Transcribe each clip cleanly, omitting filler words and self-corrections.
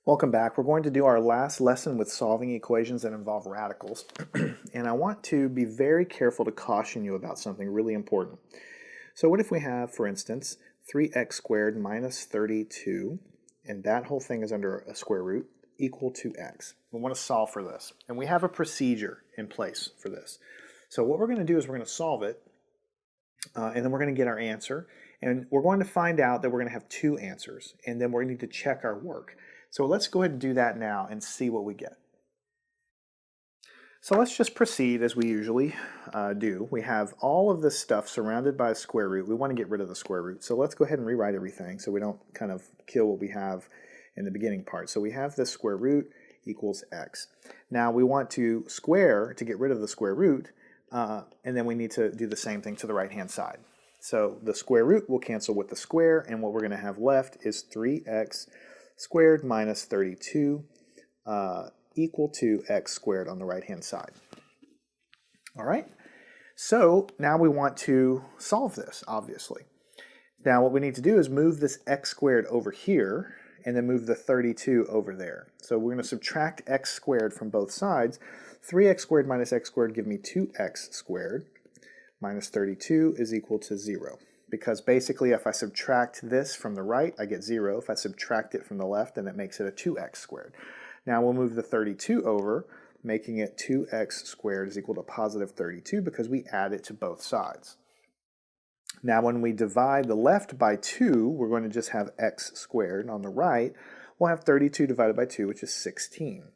Welcome back. We're going to do our last lesson with solving equations that involve radicals. And I want to be very careful to caution you about something really important. So what if we have, for instance, 3x squared minus 32, and that whole thing is under a square root, equal to x. We want to solve for this. And we have a procedure in place for this. So what we're going to do is we're going to solve it, and then we're going to get our answer. And we're going to find out that we're going to have two answers, and then we're going to need to check our work. So let's go ahead and do that now and see what we get. So let's just proceed as we usually do. We have all of this stuff surrounded by a square root. We want to get rid of the square root. So let's go ahead and rewrite everything so we don't kind of kill what we have in the beginning part. So we have this square root equals x. Now we want to square to get rid of the square root, and then we need to do the same thing to the right-hand side. So the square root will cancel with the square, and what we're going to have left is 3x squared minus 32 equal to x squared on the right-hand side. All right, so now we want to solve this, obviously. Now what we need to do is move this x squared over here and then move the 32 over there. So we're going to subtract x squared from both sides. 3x squared minus x squared give me 2x squared minus 32 is equal to 0. Because basically if I subtract this from the right, I get 0. If I subtract it from the left, then it makes it a 2x squared. Now we'll move the 32 over, making it 2x squared is equal to positive 32 because we add it to both sides. Now when we divide the left by 2, we're going to just have x squared. On the right, we'll have 32 divided by 2, which is 16.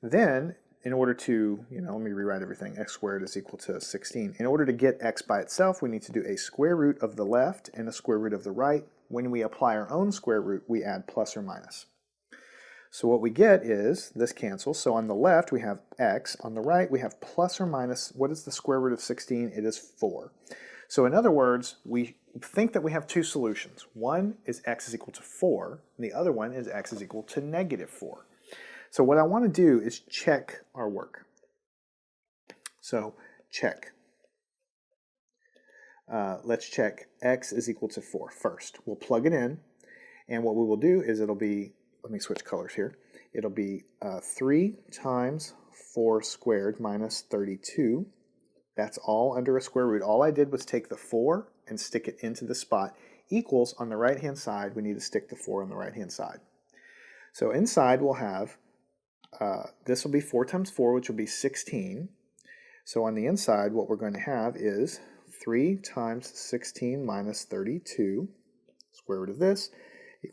Then, in order to, let me rewrite everything. X squared is equal to 16. In order to get x by itself, we need to do a square root of the left and a square root of the right. When we apply our own square root, we add plus or minus. So what we get is, this cancels. So on the left, we have x. On the right, we have plus or minus. What is the square root of 16? It is 4. So in other words, we think that we have two solutions. One is x is equal to 4, and the other one is x is equal to negative 4. So what I want to do is check our work. So check. Let's check x is equal to 4 first. We'll plug it in, and what we will do is it'll be, let me switch colors here. It'll be 3 times 4 squared minus 32. That's all under a square root. All I did was take the 4 and stick it into the spot. Equals on the right-hand side, we need to stick the 4 on the right-hand side. So inside we'll have this will be 4 times 4, which will be 16. So on the inside, what we're going to have is 3 times 16 minus 32, square root of this,